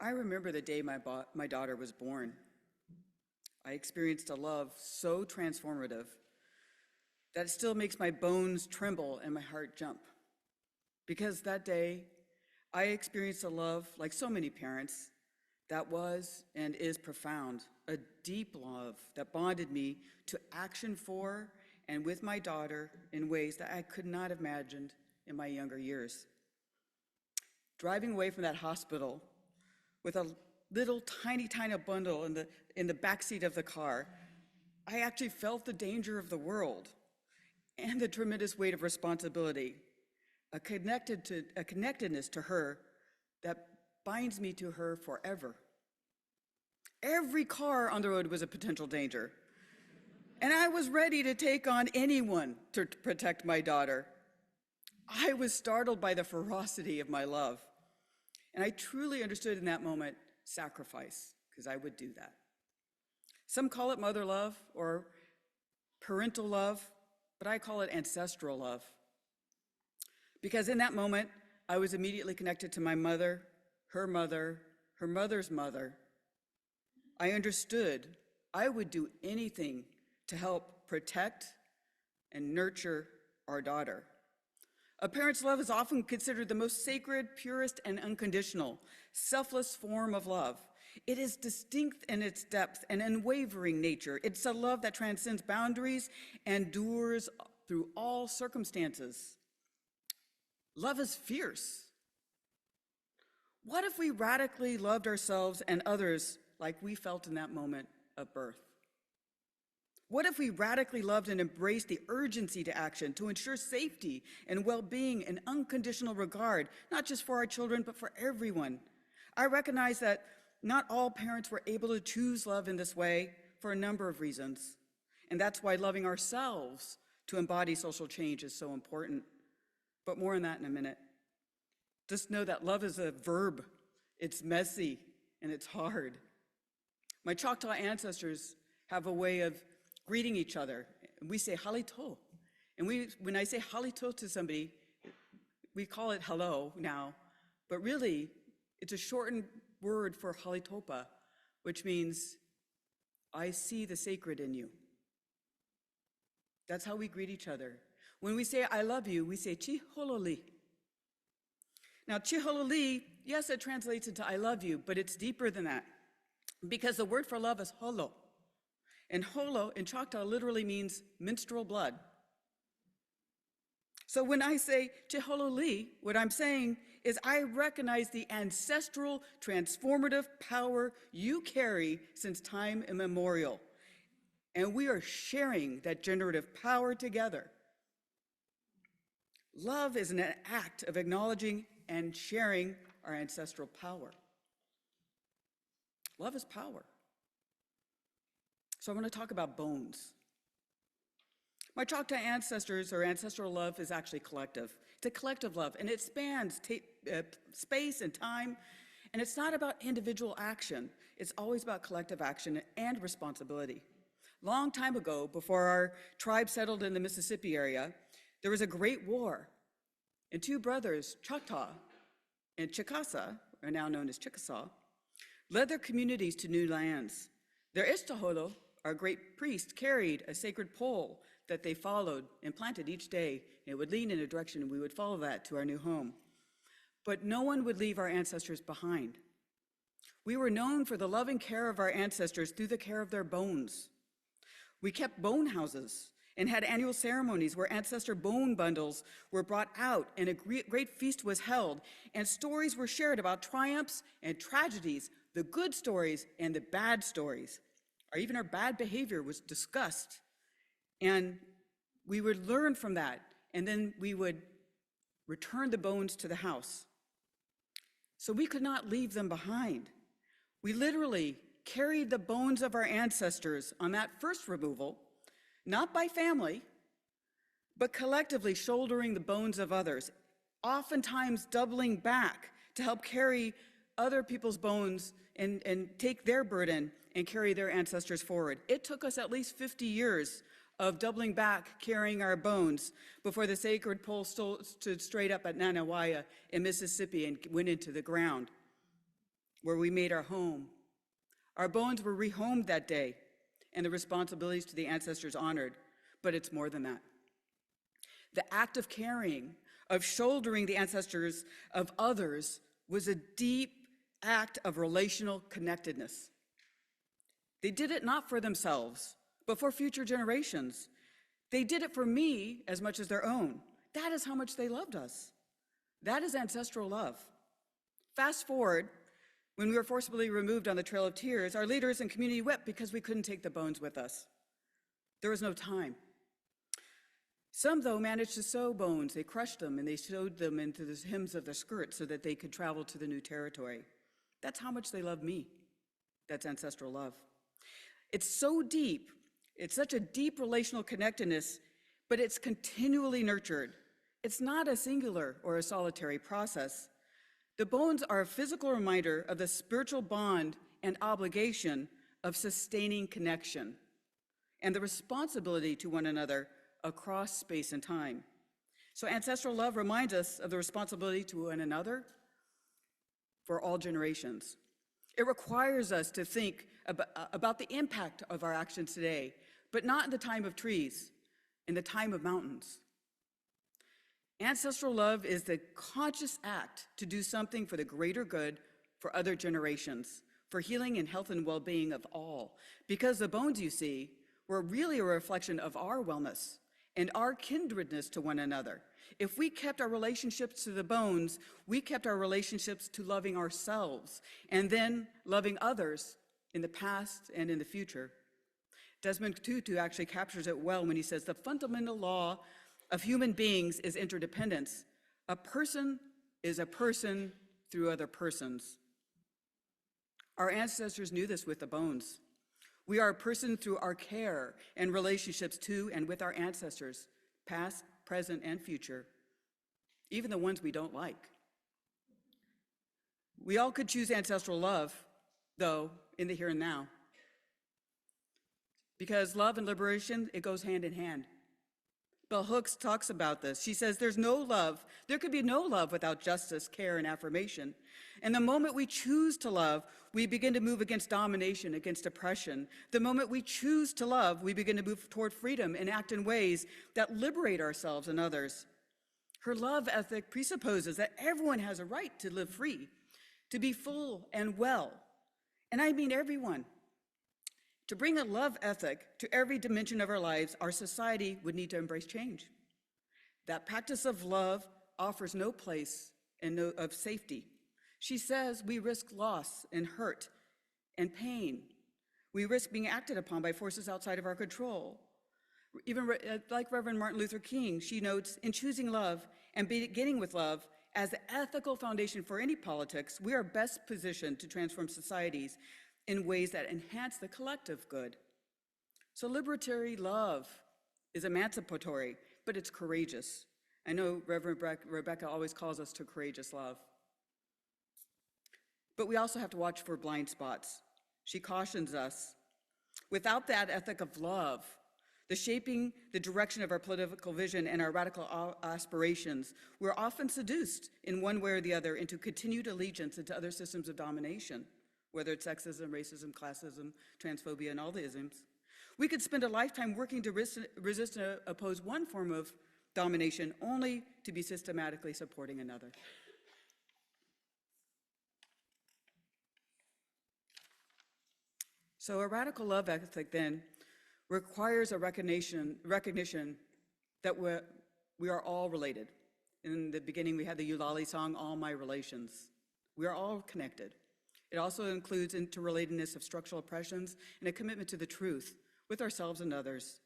I remember the day my daughter was born. I experienced a love so transformative that it still makes my bones tremble and my heart jump. Because that day, I experienced a love, like so many parents, that was and is profound, a deep love that bonded me to action for and with my daughter in ways that I could not have imagined in my younger years. Driving away from that hospital with a little tiny bundle in the backseat of the car, I actually felt the danger of the world and the tremendous weight of responsibility, a connectedness to her that binds me to her forever. Every car on the road was a potential danger, and I was ready to take on anyone to protect my daughter. I was startled by the ferocity of my love, and I truly understood in that moment sacrifice, because I would do that. Some call it mother love or parental love, but I call it ancestral love. Because in that moment, I was immediately connected to my mother, her mother's mother. I understood I would do anything to help protect and nurture our daughter. A parent's love is often considered the most sacred, purest, and unconditional, selfless form of love. It is distinct in its depth and unwavering nature. It's a love that transcends boundaries and endures through all circumstances. Love is fierce. What if we radically loved ourselves and others like we felt in that moment of birth? What if we radically loved and embraced the urgency to action to ensure safety and well-being and unconditional regard, not just for our children, but for everyone? I recognize that not all parents were able to choose love in this way for a number of reasons. And that's why loving ourselves to embody social change is so important. But more on that in a minute. Just know that love is a verb. It's messy and it's hard. My Choctaw ancestors have a way of greeting each other. We say halito. And when I say halito to somebody, we call it hello now, but really it's a shortened word for halitopa, which means I see the sacred in you. That's how we greet each other. When we say I love you, we say chihololi. Now chihololi, yes, it translates into I love you, but it's deeper than that because the word for love is holo. And holo in Choctaw literally means menstrual blood. So when I say chihololi, what I'm saying is I recognize the ancestral transformative power you carry since time immemorial. And we are sharing that generative power together. Love is an act of acknowledging and sharing our ancestral power. Love is power. So I want to talk about bones. My Choctaw ancestors or ancestral love is actually collective. It's a collective love, and it spans space and time, and it's not about individual action. It's always about collective action and responsibility. Long time ago, before our tribe settled in the Mississippi area, there was a great war, and two brothers, Choctaw and Chickasaw, are now known as Chickasaw, led their communities to new lands. Their Istaholo, our great priest, carried a sacred pole that they followed and planted each day. It would lean in a direction, and we would follow that to our new home. But no one would leave our ancestors behind. We were known for the loving care of our ancestors through the care of their bones. We kept bone houses and had annual ceremonies where ancestor bone bundles were brought out and a great feast was held, and stories were shared about triumphs and tragedies, the good stories and the bad stories. Or even our bad behavior was discussed. And we would learn from that, and then we would return the bones to the house. So we could not leave them behind. We literally carried the bones of our ancestors on that first removal, not by family, but collectively shouldering the bones of others, oftentimes doubling back to help carry other people's bones and take their burden and carry their ancestors forward. It took us at least 50 years of doubling back, carrying our bones before the sacred pole stood straight up at Nanawaya in Mississippi and went into the ground. where we made our home. Our bones were rehomed that day, and the responsibilities to the ancestors honored, but it's more than that. The act of caring, of shouldering the ancestors of others, was a deep act of relational connectedness. They did it not for themselves, but for future generations. They did it for me as much as their own. That is how much they loved us. That is ancestral love. Fast forward, when we were forcibly removed on the Trail of Tears, our leaders and community wept because we couldn't take the bones with us. There was no time. Some, though, managed to sew bones. They crushed them and they sewed them into the hems of their skirts so that they could travel to the new territory. That's how much they love me. That's ancestral love. It's so deep. It's such a deep relational connectedness, but it's continually nurtured. It's not a singular or a solitary process. The bones are a physical reminder of the spiritual bond and obligation of sustaining connection and the responsibility to one another across space and time. So ancestral love reminds us of the responsibility to one another for all generations. It requires us to think about the impact of our actions today, but not in the time of trees, in the time of mountains. Ancestral love is the conscious act to do something for the greater good for other generations, for healing and health and well-being of all, because the bones you see were really a reflection of our wellness and our kindredness to one another. If we kept our relationships to the bones, we kept our relationships to loving ourselves and then loving others in the past and in the future. Desmond Tutu actually captures it well when he says, the fundamental law of human beings is interdependence. A person is a person through other persons. Our ancestors knew this with the bones. We are a person through our care and relationships to and with our ancestors, past, present, and future, even the ones we don't like. We all could choose ancestral love, though, in the here and now. Because love and liberation, it goes hand in hand. Bell Hooks talks about this. She says there could be no love without justice, care, and affirmation. And the moment we choose to love, we begin to move against domination, against oppression. The moment we choose to love, we begin to move toward freedom and act in ways that liberate ourselves and others. Her love ethic presupposes that everyone has a right to live free, to be full and well. And I mean everyone. To bring a love ethic to every dimension of our lives, our society would need to embrace change. That practice of love offers no place of safety. She says we risk loss and hurt and pain. We risk being acted upon by forces outside of our control. Even like Reverend Martin Luther King, she notes, in choosing love and beginning with love as the ethical foundation for any politics, we are best positioned to transform societies in ways that enhance the collective good. So liberatory love is emancipatory, but it's courageous. I know Reverend Rebecca always calls us to courageous love. But we also have to watch for blind spots. She cautions us. Without that ethic of love, the shaping the direction of our political vision and our radical aspirations, we're often seduced in one way or the other into continued allegiance into other systems of domination, whether it's sexism, racism, classism, transphobia, and all the isms. We could spend a lifetime working to resist and oppose one form of domination only to be systematically supporting another. So a radical love ethic then requires a recognition that we are all related. In the beginning, we had the Eulalie song, All My Relations. We are all connected. It also includes interrelatedness of structural oppressions and a commitment to the truth with ourselves and others.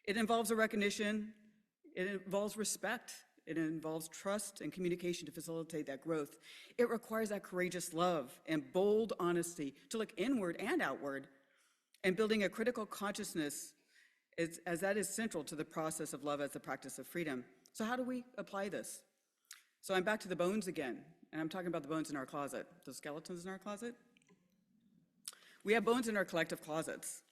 It involves a recognition, it involves respect, it involves trust and communication to facilitate that growth. It requires that courageous love and bold honesty to look inward and outward, and building a critical consciousness as that is central to the process of love as the practice of freedom. So how do we apply this? So I'm back to the bones again, and I'm talking about the bones in our closet, the skeletons in our closet. We have bones in our collective closets.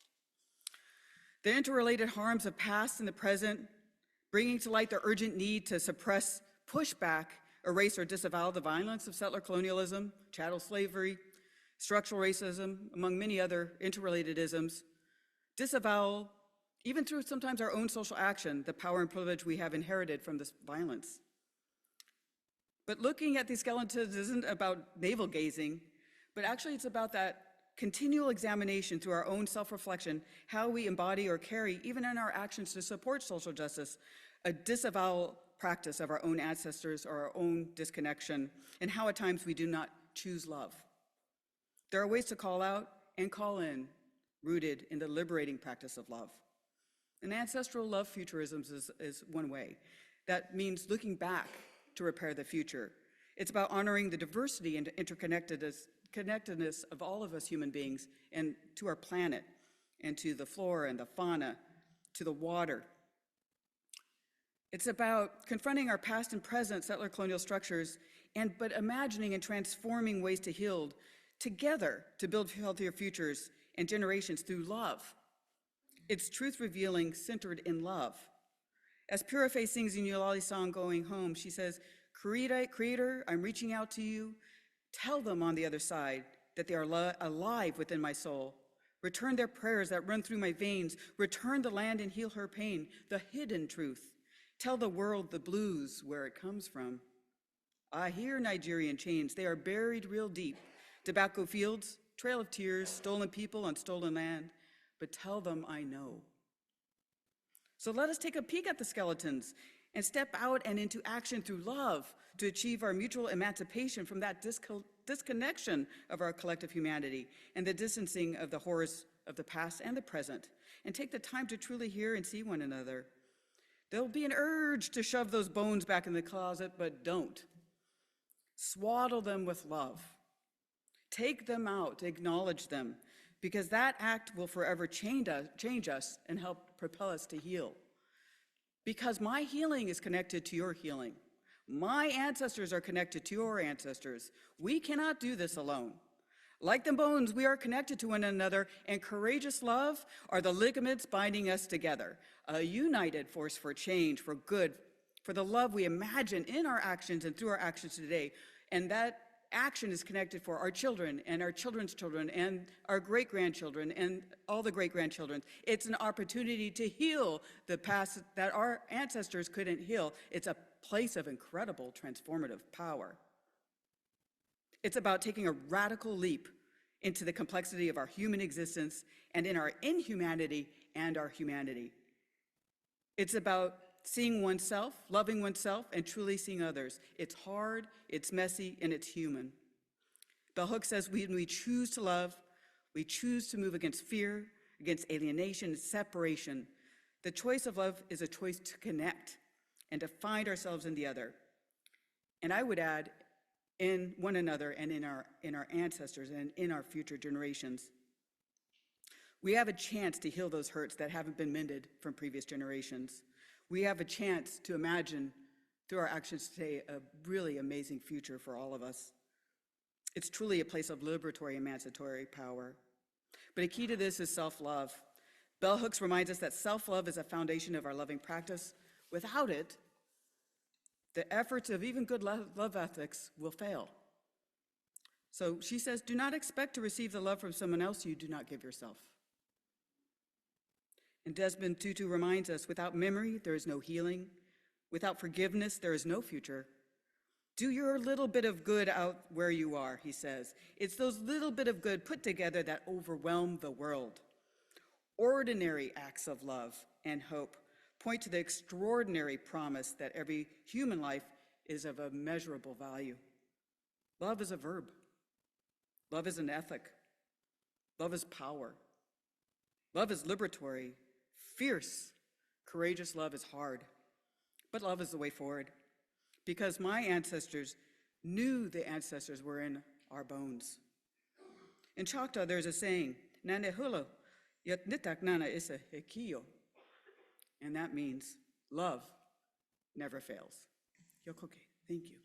The interrelated harms of past and the present, bringing to light the urgent need to suppress, push back, erase, or disavow the violence of settler colonialism, chattel slavery, structural racism, among many other interrelated isms, disavow, even through sometimes our own social action, the power and privilege we have inherited from this violence. But looking at these skeletons isn't about navel gazing, but actually it's about that continual examination through our own self-reflection, how we embody or carry, even in our actions to support social justice, a disavowal practice of our own ancestors or our own disconnection, and how at times we do not choose love. There are ways to call out and call in, rooted in the liberating practice of love. And ancestral love futurisms is one way. That means looking back to repair the future. It's about honoring the diversity and interconnectedness of all of us human beings and to our planet and to the flora and the fauna, to the water. It's about confronting our past and present settler colonial structures but imagining and transforming ways to heal together to build healthier futures and generations through love. It's truth revealing, centered in love. As Pura Faye sings in Eulali's song, Going Home, she says, Creator, I'm reaching out to you. Tell them on the other side that they are alive within my soul. Return their prayers that run through my veins. Return the land and heal her pain, the hidden truth. Tell the world the blues where it comes from. I hear Nigerian chains. They are buried real deep. Tobacco fields, trail of tears, stolen people on stolen land. But tell them I know. So let us take a peek at the skeletons and step out and into action through love to achieve our mutual emancipation from that disconnection of our collective humanity and the distancing of the horrors of the past and the present, and take the time to truly hear and see one another. There'll be an urge to shove those bones back in the closet, but don't. Swaddle them with love. Take them out, acknowledge them, because that act will forever change us and help propel us to heal. Because my healing is connected to your healing. My ancestors are connected to your ancestors. We cannot do this alone. Like the bones, we are connected to one another, and courageous love are the ligaments binding us together, a united force for change, for good, for the love we imagine in our actions and through our actions today. And that action is connected for our children and our children's children and our great-grandchildren and all the great-grandchildren. It's an opportunity to heal the past that our ancestors couldn't heal. It's a place of incredible transformative power. It's about taking a radical leap into the complexity of our human existence and in our inhumanity and our humanity. It's about seeing oneself, loving oneself, and truly seeing others. It's hard, it's messy, and it's human. Bell Hooks says when we choose to love, we choose to move against fear, against alienation, and separation. The choice of love is a choice to connect and to find ourselves in the other. And I would add, in one another and in our ancestors and in our future generations. We have a chance to heal those hurts that haven't been mended from previous generations. We have a chance to imagine through our actions today a really amazing future for all of us. It's truly a place of liberatory, emancipatory power. But a key to this is self-love. Bell Hooks reminds us that self-love is a foundation of our loving practice. Without it, the efforts of even good love ethics will fail. So she says, do not expect to receive the love from someone else you do not give yourself. And Desmond Tutu reminds us, without memory, there is no healing. Without forgiveness, there is no future. Do your little bit of good out where you are, he says. It's those little bit of good put together that overwhelm the world. Ordinary acts of love and hope point to the extraordinary promise that every human life is of immeasurable value. Love is a verb. Love is an ethic. Love is power. Love is liberatory, fierce. Courageous love is hard, but love is the way forward. Because my ancestors knew the ancestors were in our bones. In Choctaw, there's a saying, "Nane hula, yat nitak nana isa hekiyo." And that means love never fails. Yokoke, thank you.